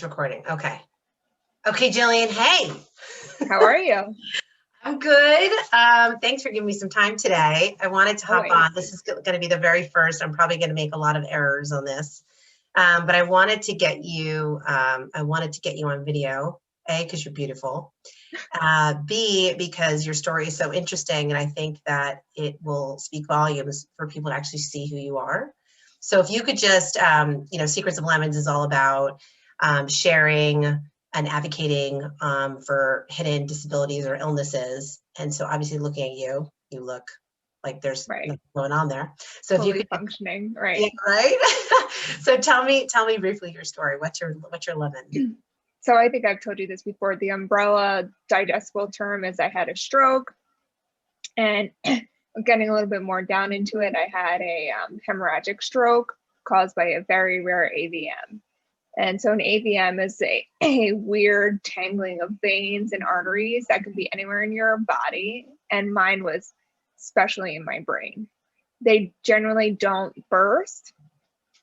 Recording. Okay. Okay, Gillian. Hey. How are you? I'm good. Thanks for giving me some time today. I wanted to hop on. This is going to be the very first. I'm probably going to make a lot of errors on this, but I wanted to get you. I wanted to get you on video. A, because you're beautiful. B, because your story is so interesting, and I think that it will speak volumes for people to actually see who you are. So if you could just, Secrets of Lemons is all about sharing and advocating for hidden disabilities or illnesses. And so obviously looking at you, you look like there's nothing going on there. So fully if you could functioning, right? Yeah, right. So tell me briefly your story. What's your lemon? So I think I've told you this before. The umbrella digestible term is I had a stroke, and getting a little bit more down into it, I had a hemorrhagic stroke caused by a very rare AVM. And so an AVM is a weird tangling of veins and arteries that can be anywhere in your body. And mine was especially in my brain. They generally don't burst,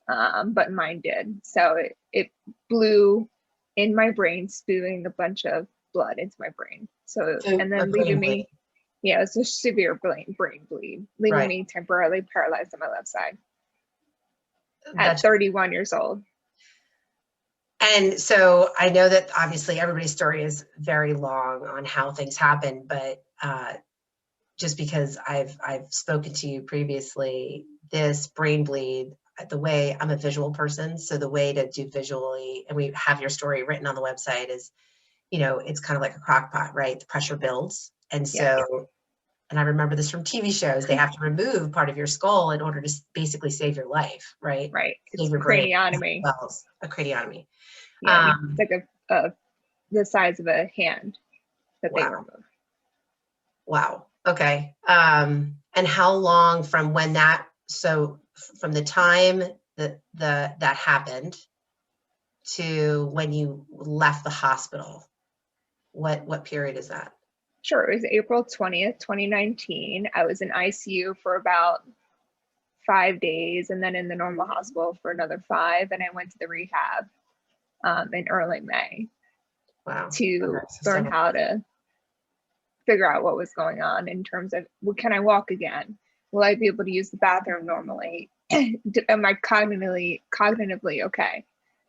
but mine did. So it blew in my brain, spewing a bunch of blood into my brain. So and then leaving me, it's a severe brain bleed, leaving me temporarily paralyzed on my left side at 31 years old. And so I know that obviously everybody's story is very long on how things happen, but just because I've spoken to you previously, this brain bleed, the way I'm a visual person, so the way to do visually, and we have your story written on the website, is, it's kind of like a crock pot, right? The pressure builds. And so, and I remember this from TV shows, they have to remove part of your skull in order to basically save your life, right? Right. Save your craniotomy. A craniotomy. Yeah, it's like the size of a hand that they remove. Wow. Okay. And how long from when from the time that happened to when you left the hospital, what period is that? Sure. It was April 20th, 2019. I was in ICU for about 5 days, and then in the normal hospital for another 5. And I went to the rehab in early May. Wow. To learn how to figure out what was going on in terms of, can I walk again? Will I be able to use the bathroom normally? Am I cognitively okay?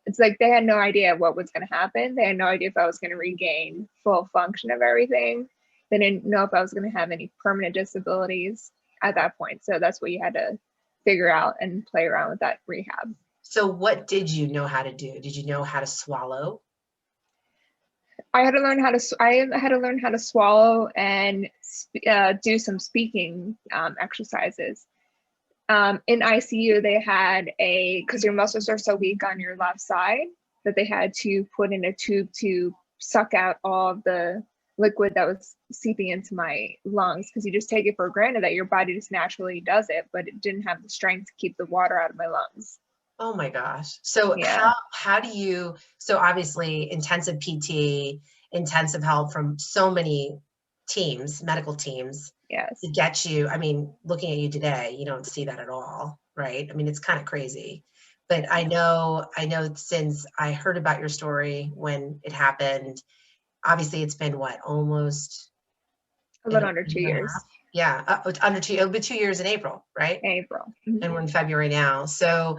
It's like they had no idea what was going to happen. They had no idea if I was going to regain full function of everything. They didn't know if I was going to have any permanent disabilities at that point. So that's what you had to figure out and play around with that rehab. So what did you know how to do? Did you know how to swallow? I had to learn how to swallow and do some speaking exercises. In ICU, they had because your muscles are so weak on your left side, that they had to put in a tube to suck out all of the liquid that was seeping into my lungs, because you just take it for granted that your body just naturally does it, but it didn't have the strength to keep the water out of my lungs. Oh my gosh. So how do you, so obviously intensive PT, intensive help from so many teams, medical teams, to get you, I mean, looking at you today, you don't see that at all, right? I mean, it's kind of crazy, but I know since I heard about your story when it happened, obviously it's been what, almost a little under 2 years. Yeah, under 2, it'll be 2 years in April, right? April. Mm-hmm. And we're in February now. So,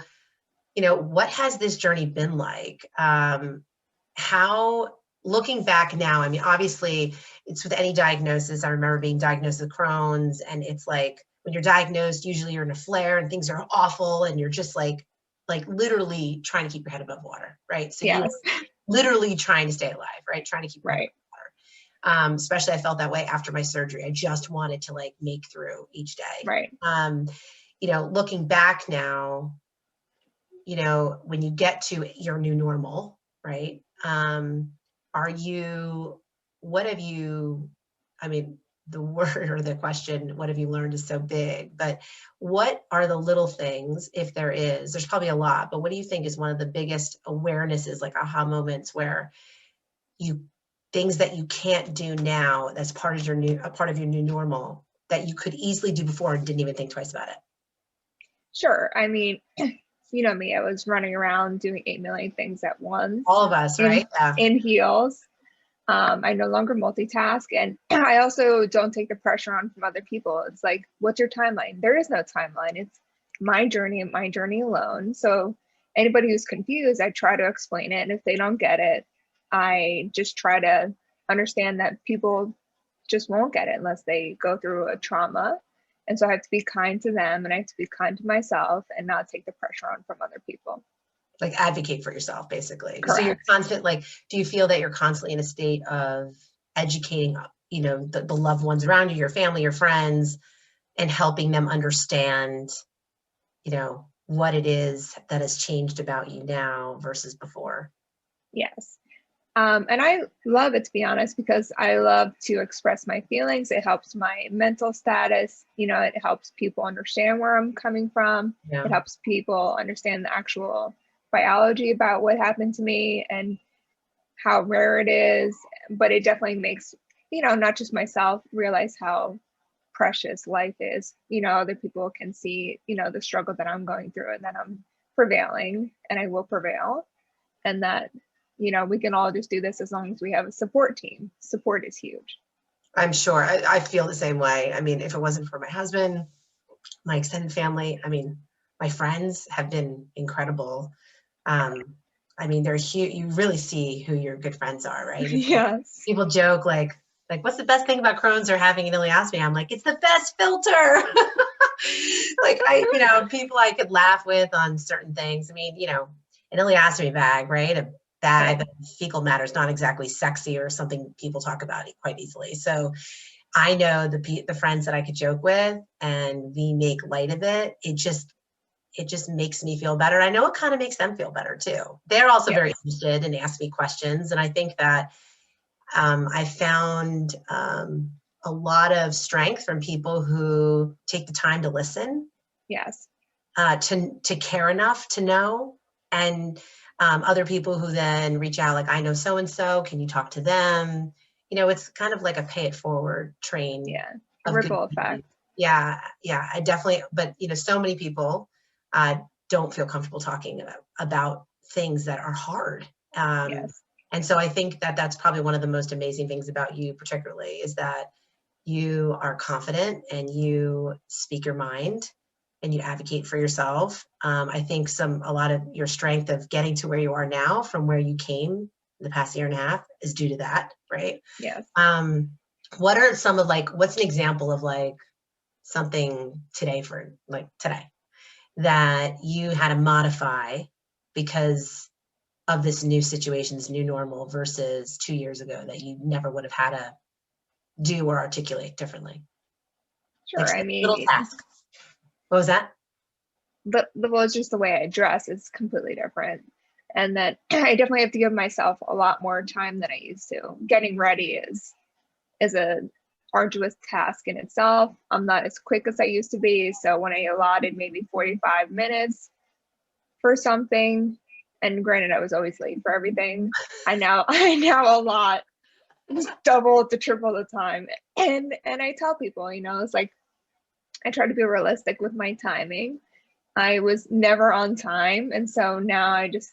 what has this journey been like? How, looking back now, I mean, obviously it's with any diagnosis. I remember being diagnosed with Crohn's, and it's like when you're diagnosed, usually you're in a flare and things are awful, and you're just like literally trying to keep your head above water, right? So you're literally trying to stay alive, right? Trying to keep your head above water. Especially I felt that way after my surgery. I just wanted to make through each day. Right. Looking back now, when you get to your new normal, right? The word or the question, what have you learned, is so big, but what are the little things, if there's probably a lot, but what do you think is one of the biggest awarenesses, like aha moments, where things that you can't do now, that's part of your new normal, that you could easily do before and didn't even think twice about it? Sure. I mean, you know me, I was running around doing 8 million things at once. All of us, right? Yeah. In heels. I no longer multitask, and I also don't take the pressure on from other people. It's like, what's your timeline? There is no timeline. It's my journey and my journey alone. So anybody who's confused, I try to explain it. And if they don't get it, I just try to understand that people just won't get it unless they go through a trauma. And so I have to be kind to them, and I have to be kind to myself and not take the pressure on from other people. Like advocate for yourself, basically. Correct. So you're constant, like, do you feel that you're constantly in a state of educating, you know, the loved ones around you, your family, your friends, and helping them understand, you know, what it is that has changed about you now versus before? Yes. And I love it, to be honest, because I love to express my feelings. It helps my mental status. You know, it helps people understand where I'm coming from. Yeah. It helps people understand the actual biology about what happened to me and how rare it is. But it definitely makes, you know, not just myself realize how precious life is. You know, other people can see, you know, the struggle that I'm going through and that I'm prevailing and I will prevail. And that, you know, we can all just do this as long as we have a support team. Support is huge. I'm sure. I feel the same way. I mean, if it wasn't for my husband, my extended family, I mean, my friends have been incredible. I mean, they're huge. You really see who your good friends are, right? Yes. People joke like, what's the best thing about Crohn's or having an ileostomy? I'm like, it's the best filter. Like you know, people I could laugh with on certain things. I mean, you know, an ileostomy bag, right? A bag of fecal matter is not exactly sexy or something people talk about quite easily. So I know the friends that I could joke with and we make light of it. It just makes me feel better. I know it kind of makes them feel better too. They're also very interested and ask me questions. And I think that I found a lot of strength from people who take the time to listen. Yes. To care enough to know, and other people who then reach out like, I know so-and-so, can you talk to them? You know, it's kind of like a pay it forward train. Yeah. Ripple effect. Yeah. I definitely, but you know, so many people don't feel comfortable talking about things that are hard. Yes. And so I think that that's probably one of the most amazing things about you particularly is that you are confident and you speak your mind and you advocate for yourself. I think a lot of your strength of getting to where you are now from where you came in the past year and a half is due to that, right? Yes. What are some of what's an example of something today that you had to modify because of this new situation, this new normal versus 2 years ago that you never would have had to do or articulate differently? Sure. I mean, little task. What was that? Well, it's just the way I dress is completely different. And that I definitely have to give myself a lot more time than I used to. Getting ready is a arduous task in itself. I'm not as quick as I used to be. So when I allotted maybe 45 minutes for something, and granted, I was always late for everything, I now a lot, double to triple the time. And I tell people, you know, it's like I try to be realistic with my timing. I was never on time, and so now I just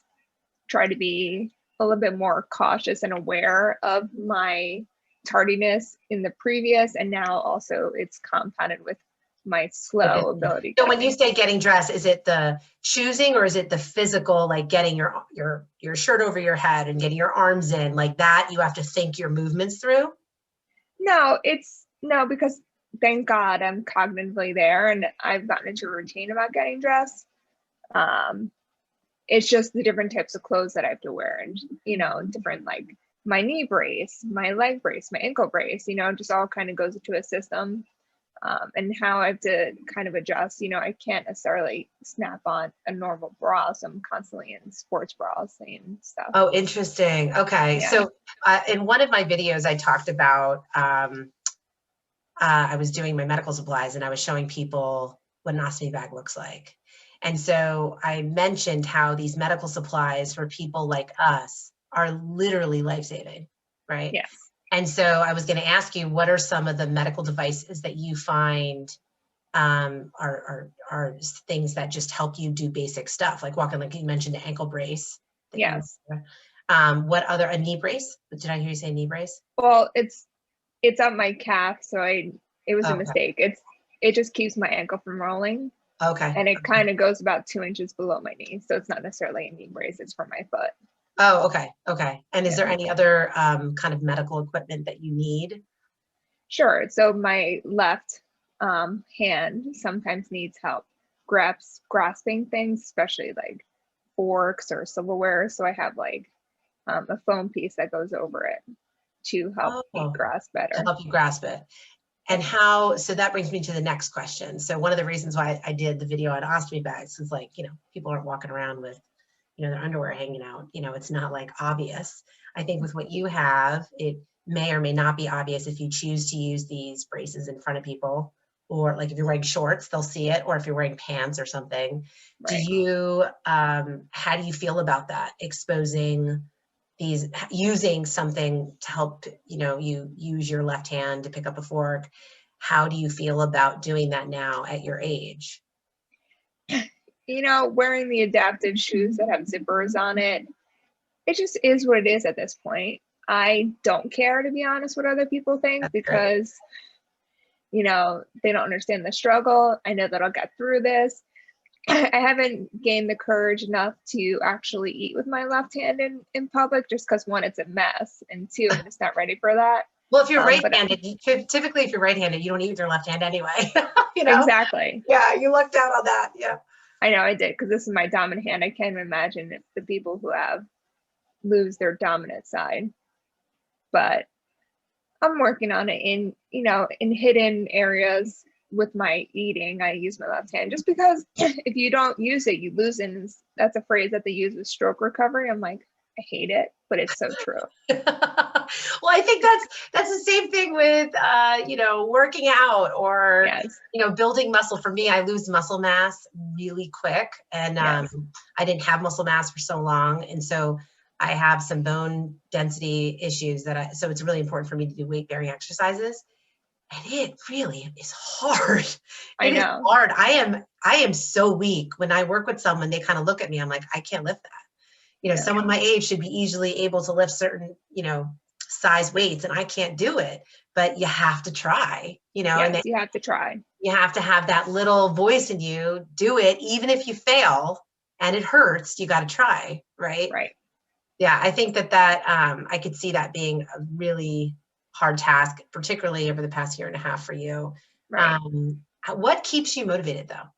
try to be a little bit more cautious and aware of my tardiness in the previous, and now also it's compounded with my slow ability. So when you say getting dressed, is it the choosing or is it the physical, like getting your shirt over your head and getting your arms in like that? You have to think your movements through? No, because thank God I'm cognitively there and I've gotten into a routine about getting dressed. It's just the different types of clothes that I have to wear and, you know, different, like my knee brace, my leg brace, my ankle brace, you know, just all kind of goes into a system. And how I have to kind of adjust, you know, I can't necessarily snap on a normal bra. So I'm constantly in sports bras and stuff. Oh, interesting. Okay. Yeah. So in one of my videos, I talked about, I was doing my medical supplies and I was showing people what an ostomy bag looks like. And so I mentioned how these medical supplies for people like us are literally life-saving, right? Yes. And so I was going to ask you, what are some of the medical devices that you find are things that just help you do basic stuff, like walking, like you mentioned, the ankle brace. Yes. What other, a knee brace? Did I hear you say knee brace? Well, it's on my calf, so it was a mistake. It just keeps my ankle from rolling. Okay. And it kind of goes about 2 inches below my knee. So it's not necessarily a knee brace, it's for my foot. Oh, okay. Okay. And is there any other kind of medical equipment that you need? Sure. So my left hand sometimes needs help grasping things, especially like forks or silverware. So I have like a foam piece that goes over it to help me grasp better. To help you grasp it. And so that brings me to the next question. So one of the reasons why I did the video on ostomy bags is, like, people aren't walking around with, their underwear hanging out, it's not like obvious. I think with what you have, it may or may not be obvious if you choose to use these braces in front of people, or like if you're wearing shorts, they'll see it, or if you're wearing pants or something. Right. How do you feel about that? Exposing using something to help, you use your left hand to pick up a fork. How do you feel about doing that now at your age? Wearing the adaptive shoes that have zippers on it, it just is what it is at this point. I don't care, to be honest, what other people think. That's because, they don't understand the struggle. I know that I'll get through this. I haven't gained the courage enough to actually eat with my left hand in public, just because, one, it's a mess, and two, I'm just not ready for that. Well, if you're right-handed, typically if you're right-handed, you don't eat with your left hand anyway. Exactly. Yeah, you lucked out on that. Yeah. I know I did, because this is my dominant hand. I can't imagine if the people who lose their dominant side. But I'm working on it in hidden areas. With my eating, I use my left hand, just because if you don't use it, you lose it. And that's a phrase that they use with stroke recovery. I'm like, I hate it, but it's so true. Well, I think that's the same thing with working out, or building muscle. For me, I lose muscle mass really quick, and I didn't have muscle mass for so long, and so I have some bone density issues so it's really important for me to do weight bearing exercises. And it really is hard. I know. It is hard. I am so weak. When I work with someone, they kind of look at me. I'm like, I can't lift that. Someone my age should be easily able to lift certain, size weights, and I can't do it. But you have to try, Yes, you have to try. You have to have that little voice in you. Do it, even if you fail and it hurts. You got to try, right? Right. Yeah, I think that I could see that being a really hard task, particularly over the past year and a half for you. Right. What keeps you motivated, though?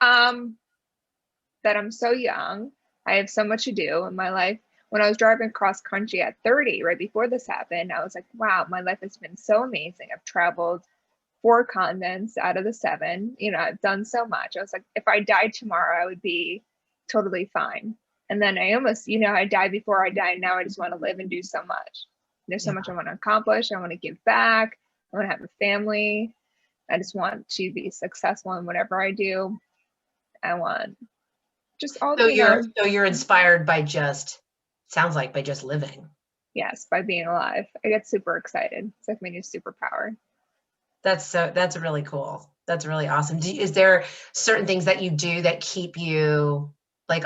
That I'm so young. I have so much to do in my life. When I was driving cross country at 30, right before this happened, I was like, wow, my life has been so amazing. I've traveled 4 continents out of the 7. I've done so much. I was like, if I died tomorrow, I would be totally fine. And then I almost, I died before I died. Now I just want to live and do so much. There's so much I want to accomplish. I want to give back. I want to have a family. I just want to be successful in whatever I do. I want just all. So you're inspired by sounds like by just living. Yes, by being alive. I get super excited. It's like my new superpower. That's really cool. That's really awesome. Is there certain things that you do that keep you, like,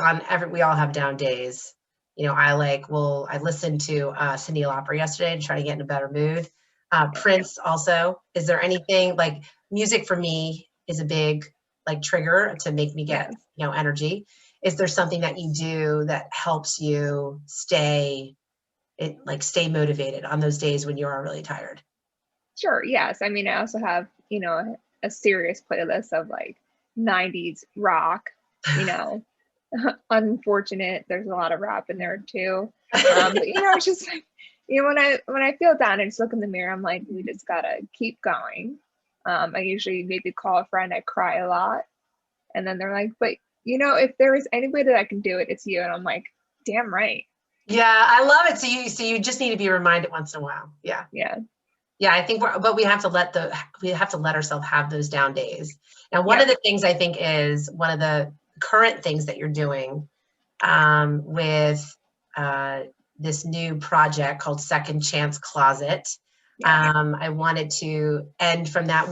we all have down days. I listened to Cyndi Lauper yesterday to try to get in a better mood. Prince also. Is there anything, like, music for me is a big, like, trigger to make me get, energy. Is there something that you do that helps you stay motivated on those days when you are really tired? Sure. Yes. I mean, I also have, a serious playlist of like 90s rock, unfortunate. There's a lot of rap in there too. But it's just like, when I feel down, I just look in the mirror. I'm like, we just gotta keep going. I usually maybe call a friend. I cry a lot, and then they're like, but if there is any way that I can do it, it's you. And I'm like, damn right. Yeah, I love it. So you just need to be reminded once in a while. Yeah. Yeah. Yeah, I think but we have to let ourselves have those down days. Now, one of the things I think is one of the current things that you're doing with this new project called Second Chance Closet. I wanted to end from that.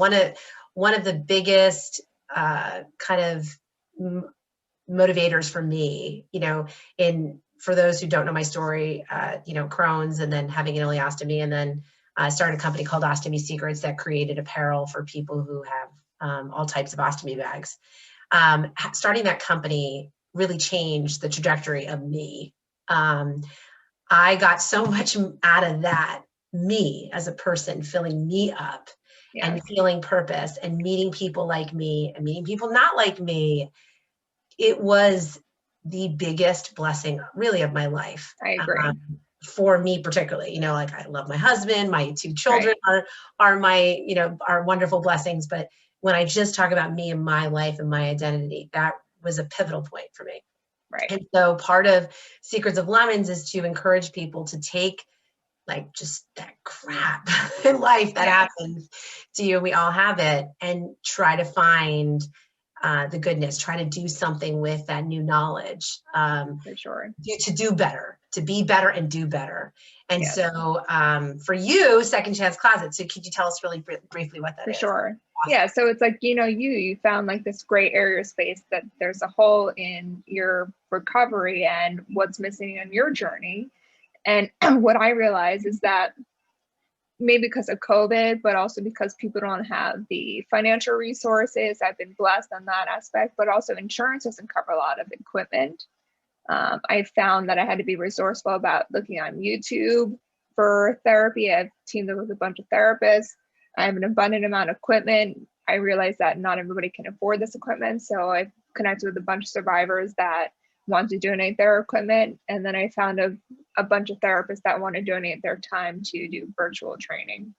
one of the biggest kind of motivators for me, for those who don't know my story, Crohn's and then having an ileostomy, and then started a company called Ostomy Secrets that created apparel for people who have all types of ostomy bags. Starting that company really changed the trajectory of me. I got so much out of that, me as a person, filling me up and feeling purpose and meeting people like me and meeting people not like me. It was the biggest blessing really of my life. I agree. For me particularly, like I love my husband, my 2 children are my, are wonderful blessings. But when I just talk about me and my life and my identity, that was a pivotal point for me. Right. And so part of Secrets of Lemons is to encourage people to take like just that crap in life that happens to you, and we all have it, and try to find the goodness, try to do something with that new knowledge. For sure. To do better, to be better and do better. And so for you, Second Chance Closet, so could you tell us really briefly what that is? For sure. Awesome. Yeah, so it's like, you found like this gray area space that there's a hole in your recovery and what's missing in your journey. And what I realized is that maybe because of COVID, but also because people don't have the financial resources, I've been blessed on that aspect, but also insurance doesn't cover a lot of equipment. I found that I had to be resourceful about looking on YouTube for therapy. I've teamed up with a bunch of therapists. I have an abundant amount of equipment. I realized that not everybody can afford this equipment. So I've connected with a bunch of survivors that want to donate their equipment. And then I found a bunch of therapists that want to donate their time to do virtual training.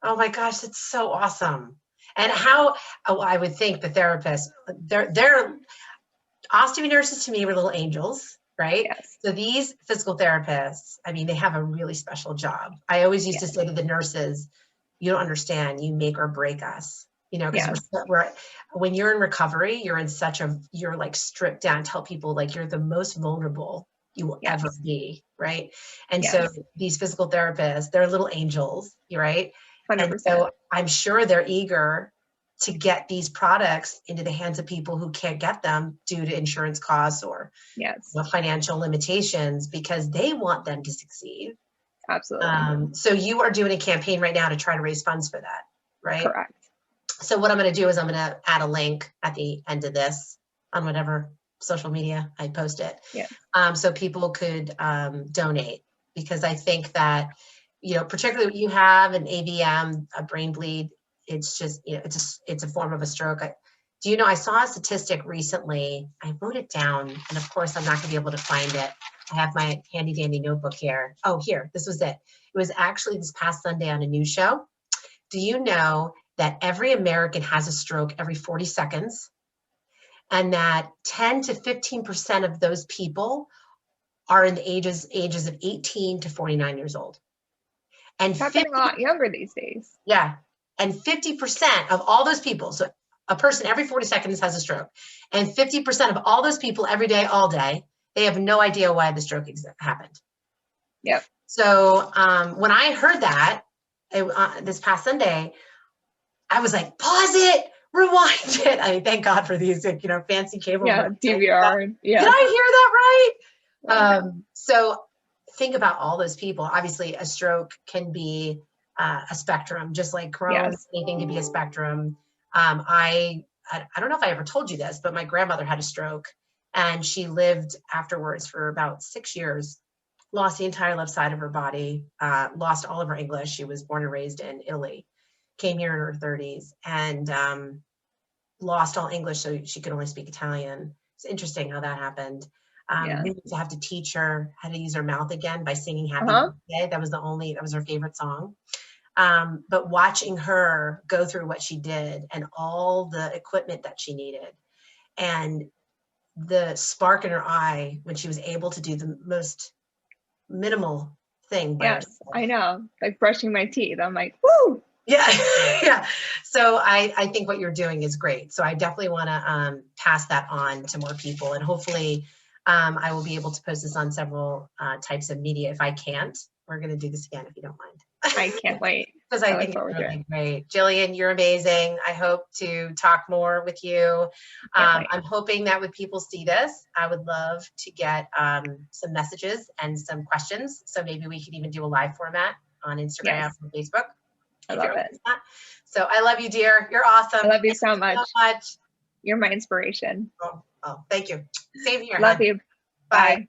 Oh my gosh, that's so awesome. And I would think the therapists, they're ostomy nurses to me were little angels, right? Yes. So these physical therapists, I mean, they have a really special job. I always used to say to the nurses, you don't understand, you make or break us, because we're when you're in recovery, you're like stripped down, tell people like you're the most vulnerable you will ever be, right? And so these physical therapists, they're little angels, right? 100%. And so I'm sure they're eager to get these products into the hands of people who can't get them due to insurance costs or financial limitations, because they want them to succeed. Absolutely. So you are doing a campaign right now to try to raise funds for that, right? Correct. So what I'm going to do is I'm going to add a link at the end of this on whatever social media I post it. So people could donate, because I think that, particularly what you have an AVM, a brain bleed, it's just, it's a form of a stroke. I saw a statistic recently. I wrote it down, and of course I'm not gonna be able to find it. I have my handy dandy notebook here. Oh, here, this was it. It was actually this past Sunday on a news show. Do you know that every American has a stroke every 40 seconds? And that 10 to 15% of those people are in the ages of 18 to 49 years old. And it's happening a lot younger these days. Yeah. And 50% of all those people, so a person every 40 seconds has a stroke, and 50% of all those people every day, all day, they have no idea why the stroke happened. Yep. So when I heard that this past Sunday, I was like, pause it, rewind it. I mean, thank God for these, fancy cable. Yeah, DVR. Yeah. Did I hear that right? So think about all those people. Obviously, a stroke can be a spectrum, just like Crohn's, anything can be a spectrum. I don't know if I ever told you this, but my grandmother had a stroke, and she lived afterwards for about 6 years, lost the entire left side of her body, lost all of her English. She was born and raised in Italy, came here in her 30s, and lost all English, so she could only speak Italian. It's interesting how that happened. We used to have to teach her how to use her mouth again by singing Happy Birthday. That was her favorite song. But watching her go through what she did and all the equipment that she needed, and the spark in her eye when she was able to do the most minimal thing. Yes, I know, like brushing my teeth. I'm like, woo! Yeah, yeah. So I think what you're doing is great. So I definitely want to pass that on to more people, and hopefully I will be able to post this on several types of media. If I can't, we're going to do this again if you don't mind. I can't wait. because I think it's really great. Gillian, you're amazing. I hope to talk more with you. I'm hoping that when people see this, I would love to get some messages and some questions. So maybe we could even do a live format on Instagram and Facebook. I love it. So I love you, dear. You're awesome. I love you so much. You're my inspiration. Oh, thank you. Same here. Love you. Bye.